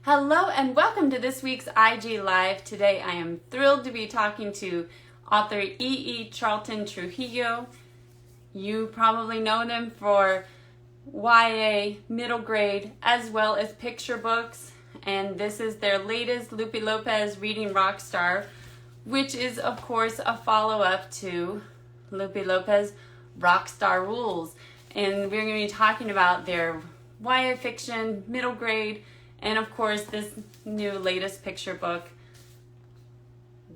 Hello and welcome to this week's IG Live. Today I am thrilled to be talking to author E. Charlton-Trujillo. You probably know them for YA, middle grade, as well as picture books. And this is their latest, Lupe Lopez Reading Rockstar, which is of course a follow-up to Lupe Lopez Rockstar Rules. And we're going to be talking about their YA fiction, middle grade, and of course this new latest picture book,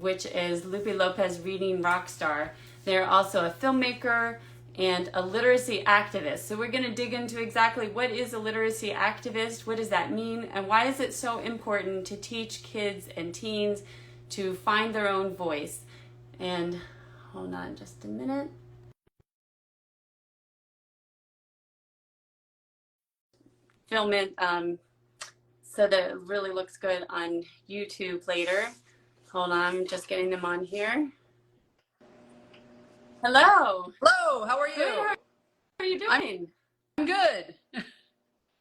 which is Lupe Lopez Reading Rockstar. They're also a filmmaker and a literacy activist. So we're going to dig into exactly what is a literacy activist, what does that mean, and why is it so important to teach kids and teens to find their own voice. And hold on just a minute. Film it so that it really looks good on YouTube later. Hold on, I'm just getting them on here. Hello. Hello, how are you? Good. How are you doing? I'm good.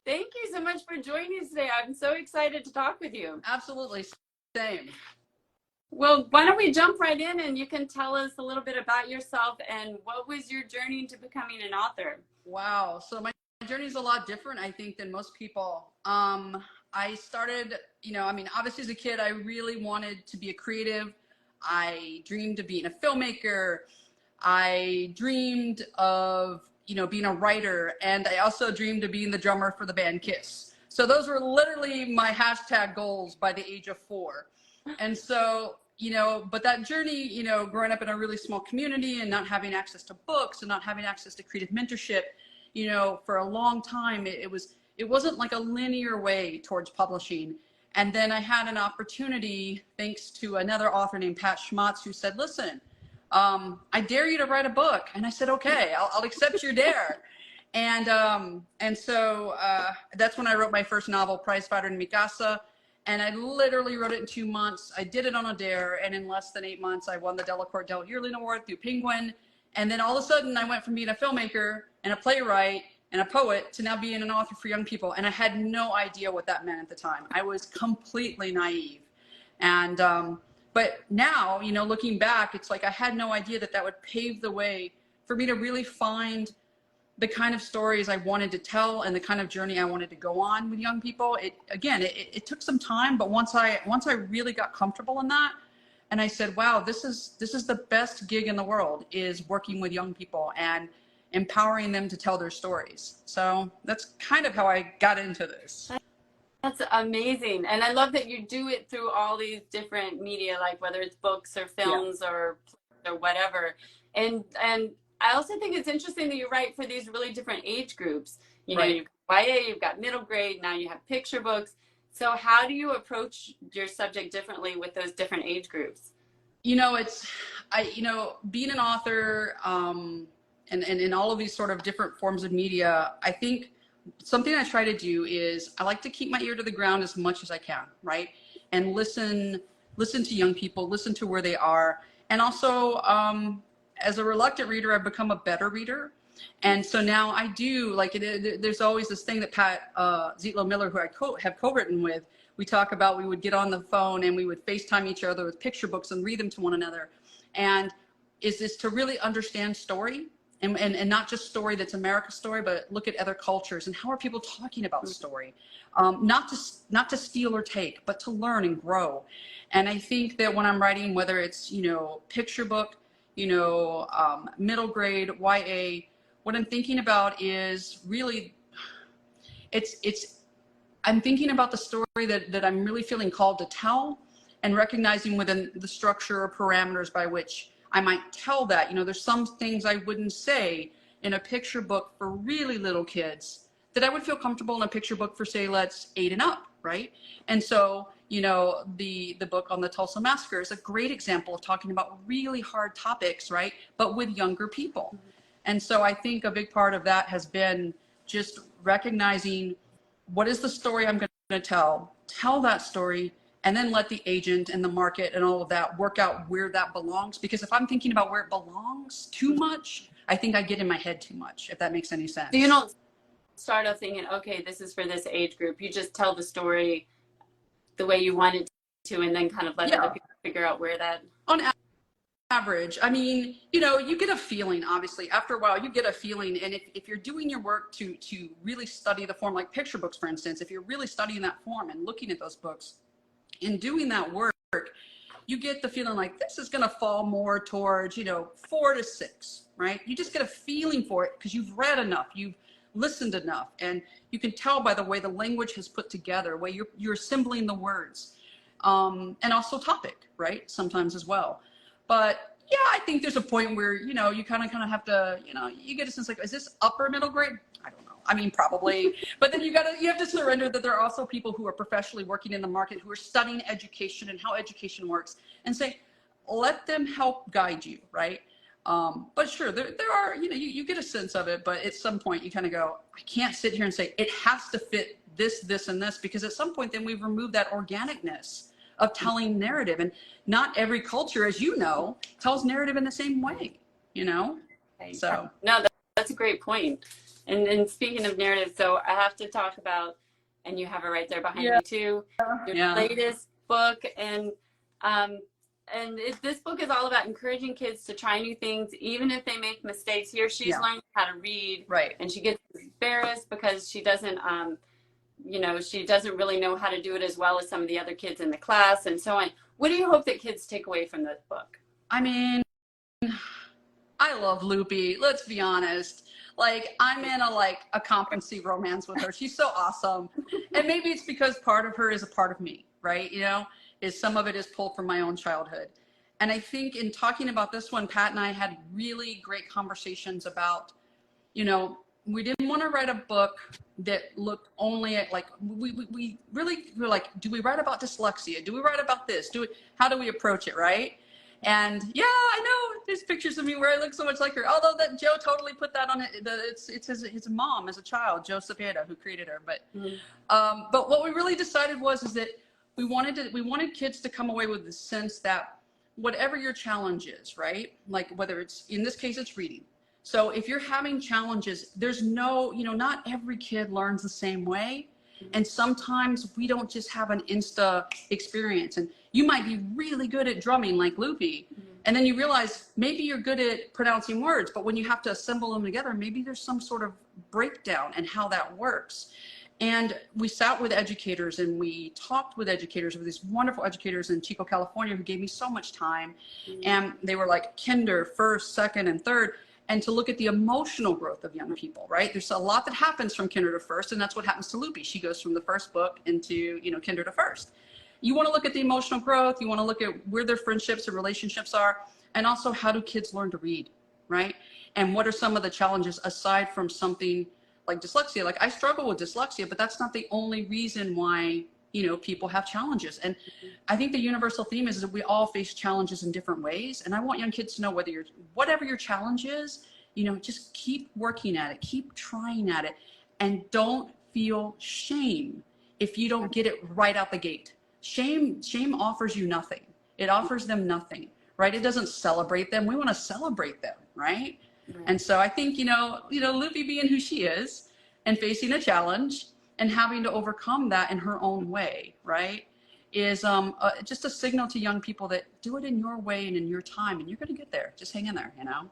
Thank you so much for joining us today. I'm so excited to talk with you. Absolutely, same. Well, why don't we jump right in and you can tell us a little bit about yourself and what was your journey into becoming an author? Wow, so my journey is a lot different, I think, than most people. I started, obviously as a kid, I really wanted to be a creative. I dreamed of being a filmmaker. I dreamed of, being a writer. And I also dreamed of being the drummer for the band Kiss. So those were literally my hashtag goals by the age of 4. And so, but that journey, growing up in a really small community and not having access to books and not having access to creative mentorship, for a long time, it wasn't like a linear way towards publishing. And then I had an opportunity, thanks to another author named Pat Zietlow, who said, listen, I dare you to write a book. And I said, okay, I'll accept your dare. And so that's when I wrote my first novel, Prizefighter and casa. And I literally wrote it in 2 months. I did it on a dare. And in less than 8 months, I won the Delacorte Del Yearling Award through Penguin. And then all of a sudden I went from being a filmmaker and a playwright and a poet to now being an author for young people. And I had no idea what that meant at the time. I was completely naive. And, but now, looking back, it's like I had no idea that would pave the way for me to really find the kind of stories I wanted to tell and the kind of journey I wanted to go on with young people. It took some time, but once I really got comfortable in that, and I said, wow, this is the best gig in the world, is working with young people and empowering them to tell their stories. So that's kind of how I got into this. That's amazing. And I love that you do it through all these different media, like whether it's books or films or whatever. And I also think it's interesting that you write for these really different age groups. You've got YA, you've got middle grade, now you have picture books. So how do you approach your subject differently with those different age groups? Being an author and in all of these sort of different forms of media, I think something I try to do is I like to keep my ear to the ground as much as I can, right? And listen to young people, listen to where they are. And also, as a reluctant reader, I've become a better reader. And so now I do, there's always this thing that Pat Zietlow Miller, who I have co-written with, we talk about, we would get on the phone and we would FaceTime each other with picture books and read them to one another. And is this to really understand story and not just story that's America's story, but look at other cultures and how are people talking about story? Not to steal or take, but to learn and grow. And I think that when I'm writing, whether it's, picture book, middle grade, YA, what I'm thinking about is really, I'm thinking about the story that I'm really feeling called to tell and recognizing within the structure or parameters by which I might tell that. There's some things I wouldn't say in a picture book for really little kids that I would feel comfortable in a picture book for, say, let's 8 and up, right? And so, the book on the Tulsa Massacre is a great example of talking about really hard topics, right? But with younger people. And so I think a big part of that has been just recognizing what is the story I'm going to tell that story, and then let the agent and the market and all of that work out where that belongs. Because if I'm thinking about where it belongs too much, I think I get in my head too much, if that makes any sense. So you don't start off thinking, okay, this is for this age group. You just tell the story the way you want it to, and then kind of let other people figure out where that. On average, I mean, you know, you get a feeling, obviously, after a while, you get a feeling. And if you're doing your work to really study the form, like picture books, for instance, if you're really studying that form and looking at those books and doing that work, you get the feeling like this is going to fall more towards, you know, 4 to 6, right? You just get a feeling for it because you've read enough, you've listened enough, and you can tell by the way the language is put together, way you're assembling the words, and also topic, right? Sometimes as well. But yeah, I think there's a point where, you know, you kind of have to, you know, you get a sense like, is this upper middle grade? I don't know. I mean, probably, but then you have to surrender that there are also people who are professionally working in the market, who are studying education and how education works, and say, let them help guide you, right? But sure, there are, you know, you get a sense of it, but at some point you kind of go, I can't sit here and say it has to fit this, this, and this, because at some point then we've removed that organicness of telling narrative. And not every culture, as you know, tells narrative in the same way, you know? Right. So. No, that's a great point. And speaking of narrative, so I have to talk about, and you have it right there behind me too, your latest book. And this book is all about encouraging kids to try new things, even if they make mistakes. Here she's learning how to read, right? And she gets embarrassed because she doesn't, you know, she doesn't really know how to do it as well as some of the other kids in the class, and so on. What do you hope that kids take away from this book? I mean, I love Lupe. Let's be honest. Like, I'm in a competency romance with her. She's so awesome. And maybe it's because part of her is a part of me, right? You know, some of it is pulled from my own childhood. And I think in talking about this one, Pat and I had really great conversations about, you know, we didn't want to write a book that looked only at, like, we really were like, do we write about dyslexia? Do we write about this? How do we approach it, right? And yeah, I know there's pictures of me where I look so much like her. Although that Joe totally put that on it. It's his mom as a child, Joe Cepeda, who created her. But but what we really decided is that we wanted kids to come away with the sense that whatever your challenge is, right? Like whether it's, in this case, it's reading. So if you're having challenges, there's no, you know, not every kid learns the same way. And sometimes we don't just have an insta experience. And you might be really good at drumming like Lupe, and then you realize maybe you're good at pronouncing words, but when you have to assemble them together, maybe there's some sort of breakdown in how that works. And we sat with educators and we talked with educators, with these wonderful educators in Chico, California, who gave me so much time. And they were like kinder, first, second, and third. And to look at the emotional growth of young people, right? There's a lot that happens from kinder to first, and that's what happens to Lupe. She goes from the first book into, you know, kinder to first. You want to look at the emotional growth. You want to look at where their friendships and relationships are, and also how do kids learn to read, right? And what are some of the challenges aside from something like dyslexia? Like, I struggle with dyslexia, but that's not the only reason why, you know, people have challenges. And I think the universal theme is that we all face challenges in different ways. And I want young kids to know whatever your challenge is, you know, just keep working at it, keep trying at it, and don't feel shame if you don't get it right out the gate. Shame offers you nothing. It offers them nothing, right? It doesn't celebrate them. We want to celebrate them, right? And so I think, you know, Lupe being who she is and facing a challenge and having to overcome that in her own way, right, is just a signal to young people that do it in your way and in your time, and you're going to get there. Just hang in there, you know?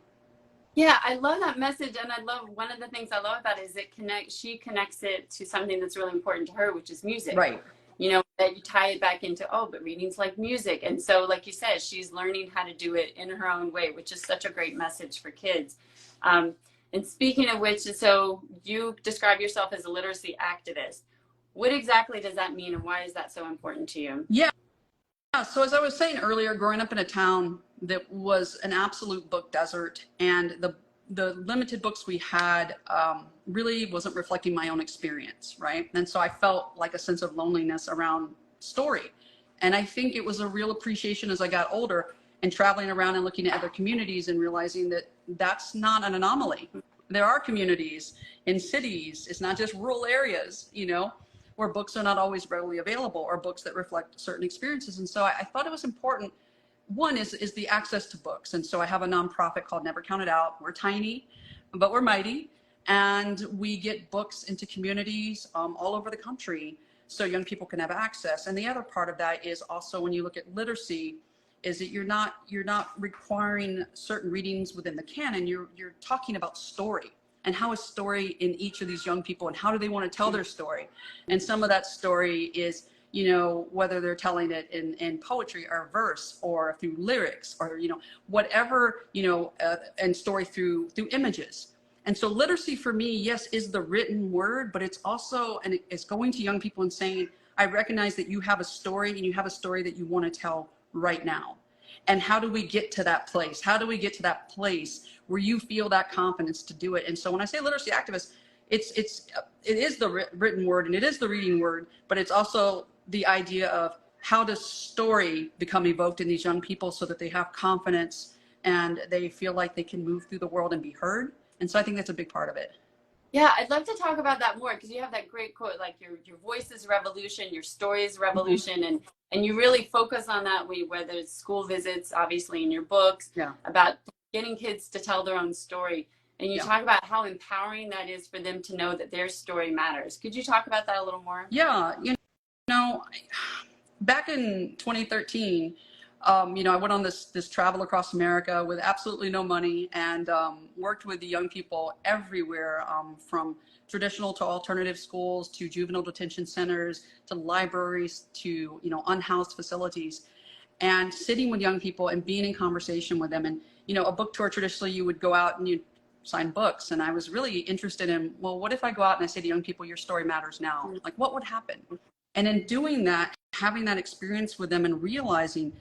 Yeah, I love that message. And I love, one of the things I love about it is she connects it to something that's really important to her, which is music. Right. You know, that you tie it back into, oh, but reading's like music. And so, like you said, she's learning how to do it in her own way, which is such a great message for kids. And speaking of which, so you describe yourself as a literacy activist. What exactly does that mean, and why is that so important to you? Yeah. So as I was saying earlier, growing up in a town that was an absolute book desert, and the limited books we had really wasn't reflecting my own experience, right? And so I felt like a sense of loneliness around story. And I think it was a real appreciation as I got older and traveling around and looking at other communities and realizing that that's not an anomaly. There are communities in cities, it's not just rural areas, you know, where books are not always readily available, or books that reflect certain experiences. And so I thought it was important. One is the access to books. And so I have a nonprofit called Never Count It Out. We're tiny, but we're mighty. And we get books into communities all over the country so young people can have access. And the other part of that is also, when you look at literacy, is that you're not requiring certain readings within the canon. You're talking about story, and how is story in each of these young people, and how do they want to tell their story. And some of that story is, you know, whether they're telling it in poetry or verse or through lyrics or, you know, whatever, you know, and story through images. And so literacy for me, yes, is the written word, but it's also, and it's going to young people and saying, I recognize that you have a story, and you have a story that you want to tell right now. And how do we get to that place? How do we get to that place where you feel that confidence to do it? And so when I say literacy activist, it is the written word and it is the reading word, but it's also the idea of how does story become evoked in these young people so that they have confidence and they feel like they can move through the world and be heard. And so I think that's a big part of it. Yeah, I'd love to talk about that more, because you have that great quote, like your voice is revolution, your story is revolution, and you really focus on that, whether it's school visits, obviously in your books, about getting kids to tell their own story. And you talk about how empowering that is for them to know that their story matters. Could you talk about that a little more? Yeah, you know, back in 2013, you know, I went on this travel across America with absolutely no money, and worked with the young people everywhere, from traditional to alternative schools, to juvenile detention centers, to libraries, to, you know, unhoused facilities, and sitting with young people and being in conversation with them. And, you know, a book tour, traditionally you would go out and you sign books. And I was really interested in, well, what if I go out and I say to young people, your story matters now? Like, what would happen? And in doing that, having that experience with them and realizing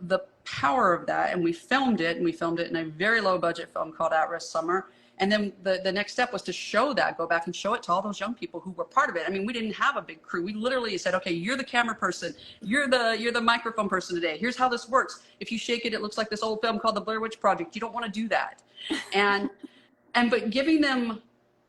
the power of that, and we filmed it in a very low budget film called At Risk Summer. And then the next step was to show that, go back and show it to all those young people who were part of it. I mean, we didn't have a big crew. We literally said, okay, you're the camera person, you're the microphone person today. Here's how this works. If you shake it, it looks like this old film called The Blair Witch Project. You don't want to do that. But giving them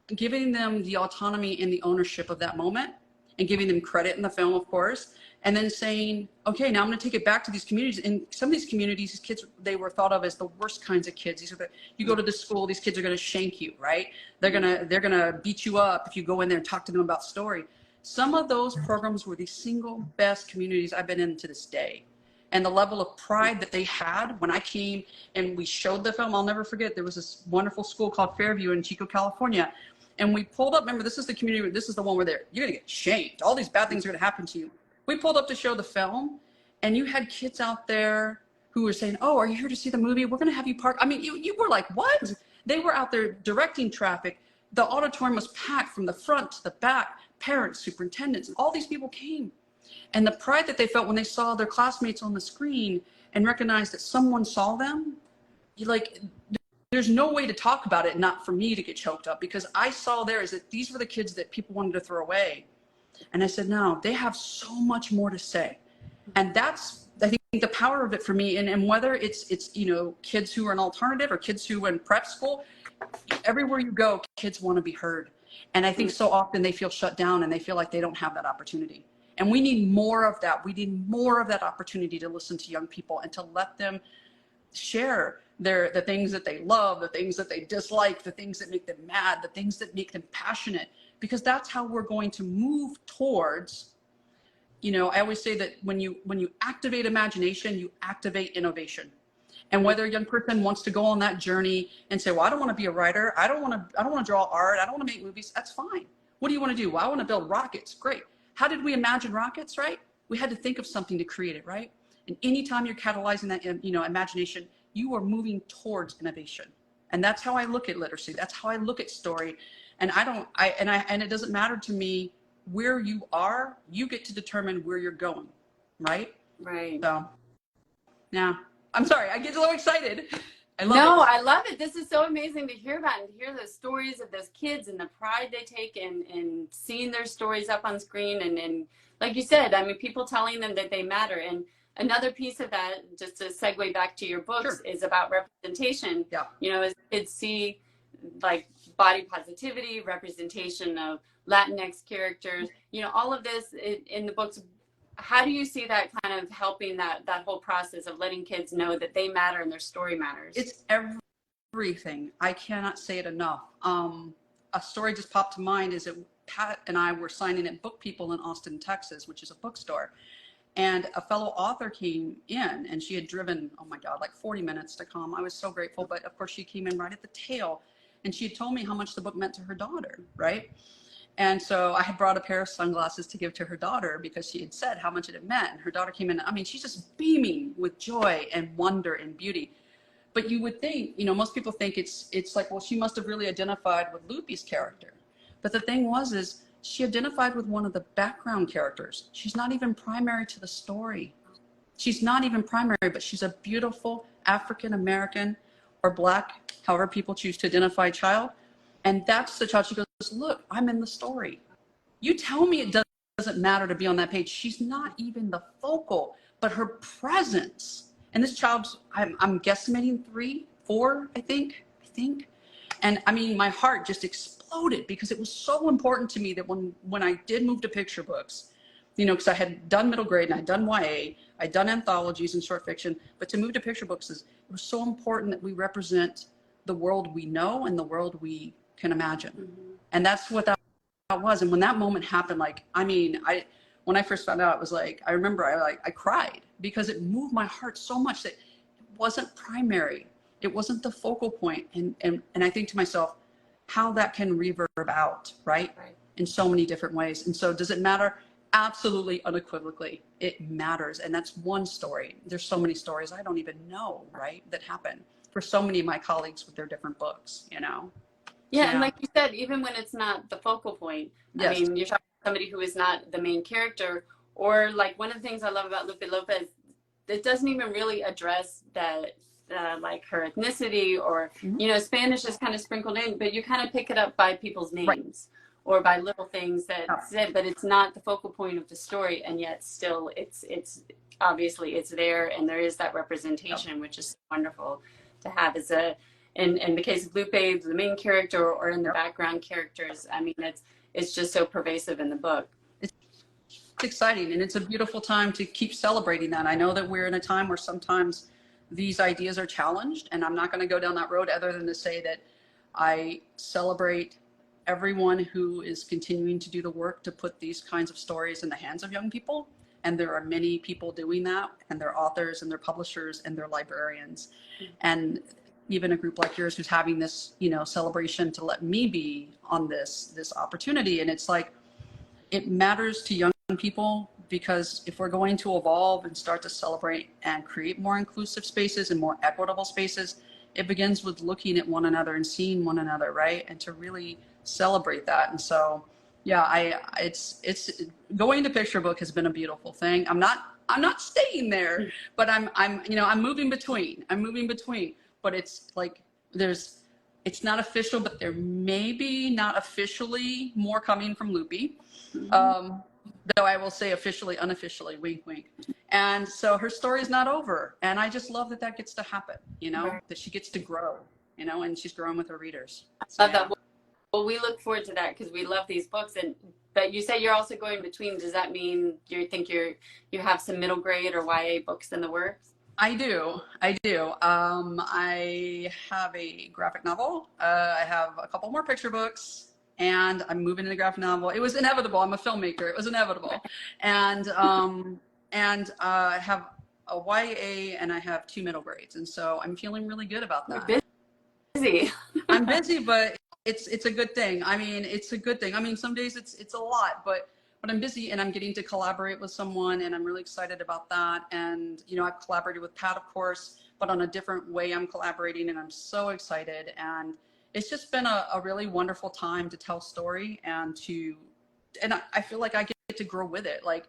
the autonomy and the ownership of that moment, and giving them credit in the film, of course, and then saying, okay, now I'm going to take it back to these communities. And some of these communities, these kids, they were thought of as the worst kinds of kids. These are you go to this school, these kids are going to shank you, right? They're going to beat you up if you go in there and talk to them about story. Some of those programs were the single best communities I've been in to this day. And the level of pride that they had when I came and we showed the film, I'll never forget. There was this wonderful school called Fairview in Chico, California. And we pulled up, remember, this is the community, this is the one where you're going to get shamed. All these bad things are going to happen to you. We pulled up to show the film, and you had kids out there who were saying, oh, are you here to see the movie? We're going to have you park. I mean, you were like, what? They were out there directing traffic. The auditorium was packed from the front to the back. Parents, superintendents, all these people came. And the pride that they felt when they saw their classmates on the screen and recognized that someone saw them, there's no way to talk about it not for me to get choked up, because I saw there is that these were the kids that people wanted to throw away. And I said, no, they have so much more to say. And that's, I think, the power of it for me. And whether it's, you know, kids who are an alternative or kids who are in prep school, everywhere you go, kids want to be heard. And I think so often they feel shut down and they feel like they don't have that opportunity. And we need more of that. We need more of that opportunity to listen to young people and to let them share the things that they love, the things that they dislike, the things that make them mad, the things that make them passionate, because that's how we're going to move towards, you know, I always say that when you activate imagination, you activate innovation. And whether a young person wants to go on that journey and say, well, I don't want to be a writer, I don't want to draw art, I don't want to make movies, that's fine. What do you want to do? Well, I want to build rockets. Great. How did we imagine rockets, right? We had to think of something to create it, right? And anytime you're catalyzing that, you know, imagination, you are moving towards innovation. And that's how I look at literacy. That's how I look at story. And it doesn't matter to me where you are, you get to determine where you're going, right? Right. So, yeah. I'm sorry, I get so excited. I love it. This is so amazing to hear about, and to hear the stories of those kids and the pride they take in seeing their stories up on screen. And like you said, I mean, people telling them that they matter. And another piece of that, just to segue back to your books, is about representation. Yeah. You know, as kids see like body positivity, representation of Latinx characters, you know, all of this in the books. How do you see that kind of helping that whole process of letting kids know that they matter and their story matters? It's everything. I cannot say it enough. A story just popped to mind is that Pat and I were signing at Book People in Austin, Texas, which is a bookstore. And a fellow author came in, and she had driven, oh my God, like 40 minutes to come. I was so grateful. But of course, she came in right at the tail, and she had told me how much the book meant to her daughter, right? And so I had brought a pair of sunglasses to give to her daughter because she had said how much it had meant. And her daughter came in, I mean, she's just beaming with joy and wonder and beauty. But you would think, you know, most people think it's like, well, she must have really identified with Lupe's character. But the thing is she identified with one of the background characters. She's not even primary to the story. She's not even primary, but she's a beautiful African-American or Black, however people choose to identify, child. And that's the child. She goes, look, I'm in the story. You tell me it doesn't matter to be on that page. She's not even the focal, but her presence. And this child's, I'm guesstimating 3, 4, I think. And I mean, my heart just exploded because it was so important to me that when I did move to picture books, you know, because I had done middle grade and I'd done YA, I'd done anthologies and short fiction, but to move to picture books, it was so important that we represent the world we know and the world we can imagine. Mm-hmm. And that's what that was. And when that moment happened, like, I mean, when I first found out, it was like, I remember I cried because it moved my heart so much that it wasn't primary. It wasn't the focal point. And I think to myself, how that can reverb out, right? In so many different ways. And so does it matter? Absolutely, unequivocally, it matters. And that's one story. There's so many stories I don't even know, right, that happen for so many of my colleagues with their different books, you know? Yeah, and like you said, even when it's not the focal point, yes. I mean, you're talking about somebody who is not the main character, or like one of the things I love about Lupe Lopez, it doesn't even really address that, like her ethnicity or, mm-hmm. you know, Spanish is kind of sprinkled in, but you kind of pick it up by people's names. Right. Or by little things that said, but it's not the focal point of the story, and yet still it's obviously it's there, and there is that representation, which is wonderful to have as a, in the case of Lupe, the main character, or in the background characters. I mean, it's just so pervasive in the book. It's exciting, and it's a beautiful time to keep celebrating that. I know that we're in a time where sometimes these ideas are challenged, and I'm not going to go down that road other than to say that I celebrate everyone who is continuing to do the work to put these kinds of stories in the hands of young people. And there are many people doing that, and they're authors and they're publishers and they're librarians. Mm-hmm. And even a group like yours who's having this, you know, celebration to let me be on this opportunity. And it's like, it matters to young people, because if we're going to evolve and start to celebrate and create more inclusive spaces and more equitable spaces, it begins with looking at one another and seeing one another, right? And to really celebrate that. And so, yeah, it's going to picture book has been a beautiful thing. I'm not staying there, but I'm you know, I'm moving between, but it's like, it's not official, but there may be not officially more coming from Lupe. Mm-hmm. Though I will say officially, unofficially, wink, wink. And so her story is not over. And I just love that gets to happen, you know, right. That she gets to grow, you know, and she's growing with her readers. So, love that. Well, we look forward to that because we love these books. But you say you're also going between. Does that mean you have some middle grade or YA books in the works? I do. I have a graphic novel. I have a couple more picture books. And I'm moving into graphic novel. It was inevitable. I'm a filmmaker. It was inevitable. And I have a YA and I have 2 middle grades. And so I'm feeling really good about that. You're busy. I'm busy, but it's a good thing. I mean, it's a good thing. I mean, some days it's a lot, but I'm busy and I'm getting to collaborate with someone, and I'm really excited about that. And, you know, I've collaborated with Pat, of course, but on a different way I'm collaborating, and I'm so excited. And it's just been a really wonderful time to tell story and I feel like I get to grow with it. Like,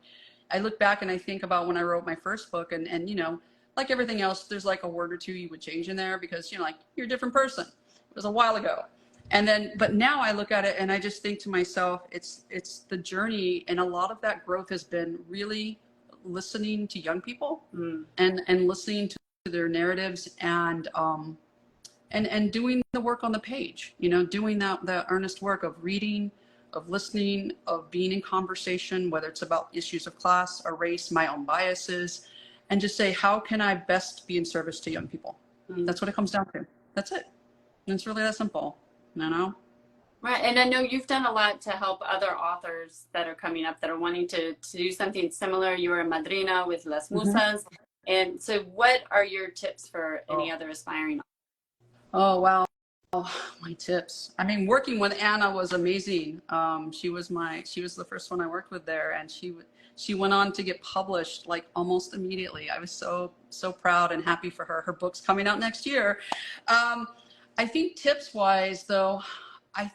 I look back and I think about when I wrote my first book, and you know, like everything else, there's like a word or two you would change in there because, you know, like, you're a different person. It was a while ago. And then, but now I look at it and I just think to myself, it's the journey. And a lot of that growth has been really listening to young people and listening to their narratives and doing the work on the page, you know, doing the earnest work of reading, of listening, of being in conversation, whether it's about issues of class or race, my own biases, and just say, how can I best be in service to young people? That's what it comes down to. That's it. And it's really that simple, you know? Right, and I know you've done a lot to help other authors that are coming up that are wanting to do something similar. You were a madrina with Las Hmm. Musas. And so what are your tips for any Oh. other aspiring? Oh, wow. My tips. I mean, working with Anna was amazing. She was the first one I worked with there, and she went on to get published like almost immediately. I was so proud and happy for her. Her book's coming out next year. Um, I think tips wise, though, I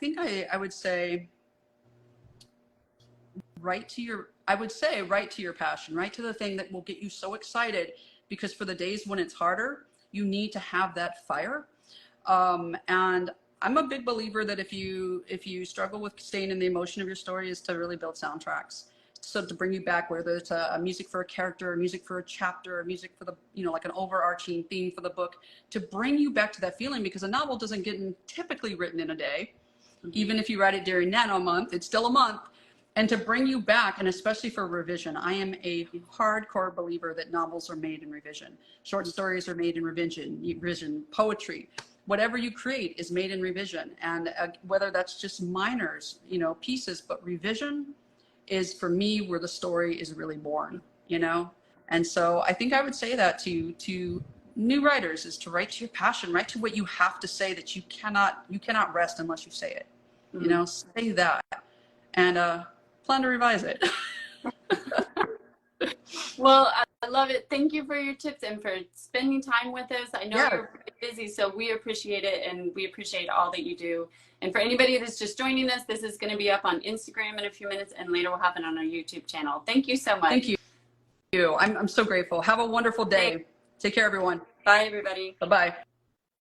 would say write to your passion, write to the thing that will get you so excited, because for the days when it's harder, you need to have that fire. And I'm a big believer that if you struggle with staying in the emotion of your story, is to really build soundtracks. So to bring you back, whether it's a music for a character, or music for a chapter, or music for the, like an overarching theme for the book, to bring you back to that feeling, because a novel doesn't get typically written in a day. Even if you write it during Nano month, it's still a month. And to bring you back, and especially for revision, I am a hardcore believer that novels are made in revision. Short stories are made in revision, poetry, whatever you create is made in revision. And whether that's just minors, pieces, but revision is for me where the story is really born. And so I think I would say that to new writers, is to write to your passion, write to what you have to say, that you cannot rest unless you say it. Say that, and plan to revise it. Well, I love it. Thank you for your tips and for spending time with us. I know Yeah. you're busy, so we appreciate it, and we appreciate all that you do. And for anybody that's just joining us, this is going to be up on Instagram in a few minutes, and later will happen on our YouTube channel. Thank you so much. Thank you. I'm so grateful. Have a wonderful day. Thanks. Take care, everyone. Bye, everybody. Bye-bye.